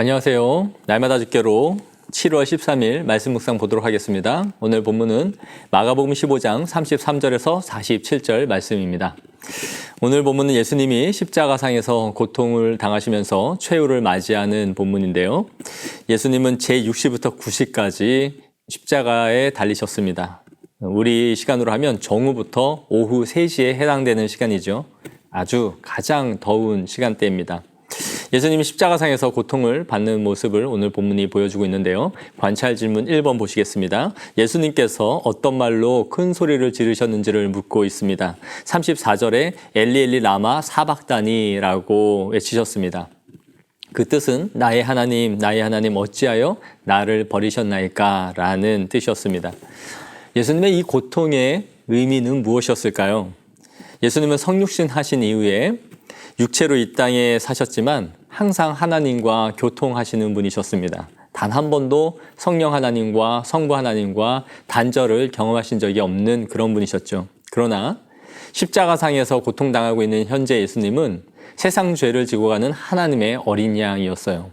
안녕하세요. 날마다 죽게로 7월 13일 말씀 묵상 보도록 하겠습니다. 오늘 본문은 마가복음 15장 33절에서 47절 말씀입니다. 오늘 본문은 예수님이 십자가상에서 고통을 당하시면서 최후를 맞이하는 본문인데요. 예수님은 제60부터 90까지 십자가에 달리셨습니다. 우리 시간으로 하면 정오부터 오후 3시에 해당되는 시간이죠. 아주 가장 더운 시간대입니다. 예수님이 십자가상에서 고통을 받는 모습을 오늘 본문이 보여주고 있는데요. 관찰 질문 1번 보시겠습니다. 예수님께서 어떤 말로 큰 소리를 지르셨는지를 묻고 있습니다. 34절에 엘리 엘리 라마 사박다니라고 외치셨습니다. 그 뜻은 나의 하나님 어찌하여 나를 버리셨나이까 라는 뜻이었습니다. 예수님의 이 고통의 의미는 무엇이었을까요? 예수님은 성육신 하신 이후에 육체로 이 땅에 사셨지만 항상 하나님과 교통하시는 분이셨습니다. 단 한 번도 성령 하나님과 성부 하나님과 단절을 경험하신 적이 없는 그런 분이셨죠. 그러나 십자가상에서 고통당하고 있는 현재 예수님은 세상 죄를 지고 가는 하나님의 어린 양이었어요.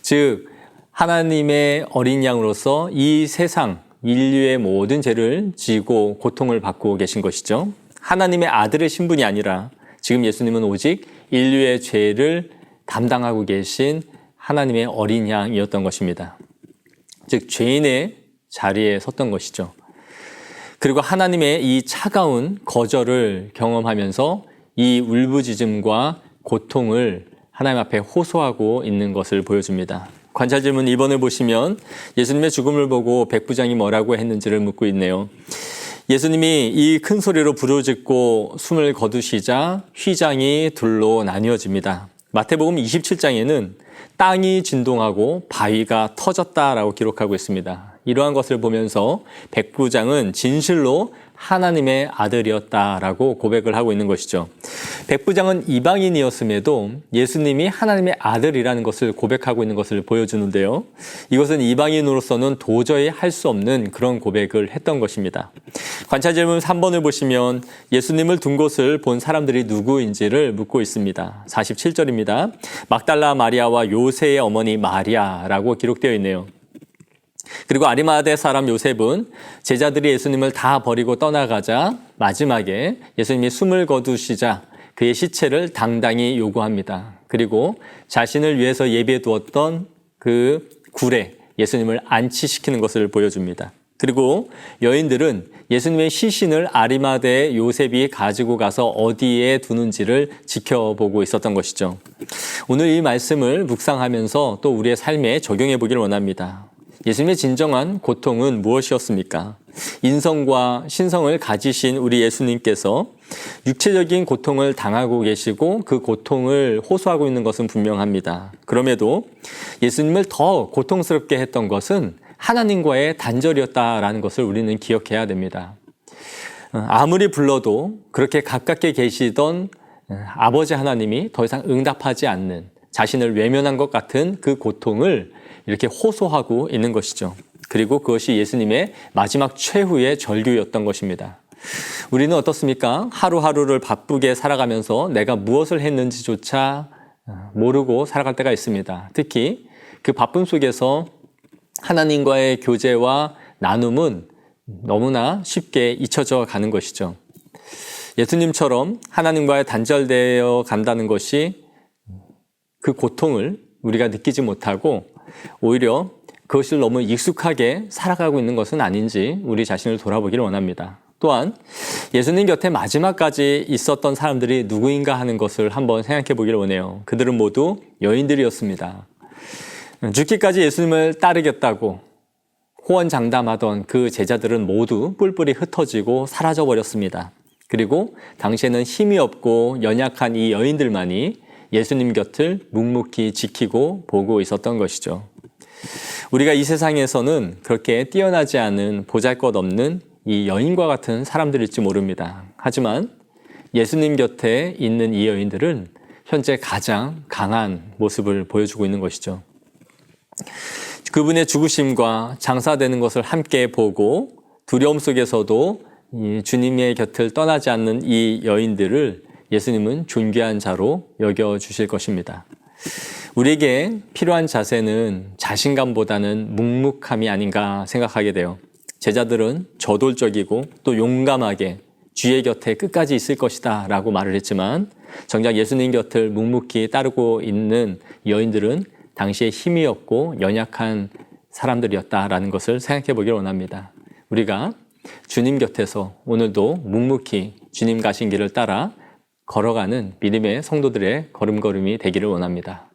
즉 하나님의 어린 양으로서 이 세상 인류의 모든 죄를 지고 고통을 받고 계신 것이죠. 하나님의 아들의 신분이 아니라 지금 예수님은 오직 인류의 죄를 담당하고 계신 하나님의 어린 양이었던 것입니다. 즉 죄인의 자리에 섰던 것이죠. 그리고 하나님의 이 차가운 거절을 경험하면서 이 울부짖음과 고통을 하나님 앞에 호소하고 있는 것을 보여줍니다. 관찰 질문 2번을 보시면 예수님의 죽음을 보고 백부장이 뭐라고 했는지를 묻고 있네요. 예수님이 이 큰 소리로 부르짖고 숨을 거두시자 휘장이 둘로 나뉘어집니다. 마태복음 27장에는 땅이 진동하고 바위가 터졌다라고 기록하고 있습니다. 이러한 것을 보면서 백부장은 진실로 하나님의 아들이었다라고 고백을 하고 있는 것이죠. 백부장은 이방인이었음에도 예수님이 하나님의 아들이라는 것을 고백하고 있는 것을 보여주는데요. 이것은 이방인으로서는 도저히 할 수 없는 그런 고백을 했던 것입니다. 관찰 질문 3번을 보시면 예수님을 둔 곳을 본 사람들이 누구인지를 묻고 있습니다. 47절입니다. 막달라 마리아와 요새의 어머니 마리아라고 기록되어 있네요. 그리고 아리마대 사람 요셉은 제자들이 예수님을 다 버리고 떠나가자 마지막에 예수님이 숨을 거두시자 그의 시체를 당당히 요구합니다. 그리고 자신을 위해서 예비해 두었던 그 굴에 예수님을 안치시키는 것을 보여줍니다. 그리고 여인들은 예수님의 시신을 아리마대의 요셉이 가지고 가서 어디에 두는지를 지켜보고 있었던 것이죠. 오늘 이 말씀을 묵상하면서 또 우리의 삶에 적용해 보기를 원합니다. 예수님의 진정한 고통은 무엇이었습니까? 인성과 신성을 가지신 우리 예수님께서 육체적인 고통을 당하고 계시고 그 고통을 호소하고 있는 것은 분명합니다. 그럼에도 예수님을 더 고통스럽게 했던 것은 하나님과의 단절이었다라는 것을 우리는 기억해야 됩니다. 아무리 불러도 그렇게 가깝게 계시던 아버지 하나님이 더 이상 응답하지 않는 자신을 외면한 것 같은 그 고통을 이렇게 호소하고 있는 것이죠. 그리고 그것이 예수님의 마지막 최후의 절규였던 것입니다. 우리는 어떻습니까? 하루하루를 바쁘게 살아가면서 내가 무엇을 했는지조차 모르고 살아갈 때가 있습니다. 특히 그 바쁨 속에서 하나님과의 교제와 나눔은 너무나 쉽게 잊혀져 가는 것이죠. 예수님처럼 하나님과의 단절되어 간다는 것이 그 고통을 우리가 느끼지 못하고 오히려 그것을 너무 익숙하게 살아가고 있는 것은 아닌지 우리 자신을 돌아보기를 원합니다. 또한 예수님 곁에 마지막까지 있었던 사람들이 누구인가 하는 것을 한번 생각해 보기를 원해요. 그들은 모두 여인들이었습니다. 죽기까지 예수님을 따르겠다고 호언장담하던 그 제자들은 모두 뿔뿔이 흩어지고 사라져 버렸습니다. 그리고 당시에는 힘이 없고 연약한 이 여인들만이 예수님 곁을 묵묵히 지키고 보고 있었던 것이죠. 우리가 이 세상에서는 그렇게 뛰어나지 않은 보잘것없는 이 여인과 같은 사람들일지 모릅니다. 하지만 예수님 곁에 있는 이 여인들은 현재 가장 강한 모습을 보여주고 있는 것이죠. 그분의 죽으심과 장사되는 것을 함께 보고 두려움 속에서도 이 주님의 곁을 떠나지 않는 이 여인들을 예수님은 존귀한 자로 여겨주실 것입니다. 우리에게 필요한 자세는 자신감보다는 묵묵함이 아닌가 생각하게 돼요. 제자들은 저돌적이고 또 용감하게 주의 곁에 끝까지 있을 것이다 라고 말을 했지만 정작 예수님 곁을 묵묵히 따르고 있는 여인들은 당시에 힘이 없고 연약한 사람들이었다라는 것을 생각해 보길 원합니다. 우리가 주님 곁에서 오늘도 묵묵히 주님 가신 길을 따라 걸어가는 믿음의 성도들의 걸음걸음이 되기를 원합니다.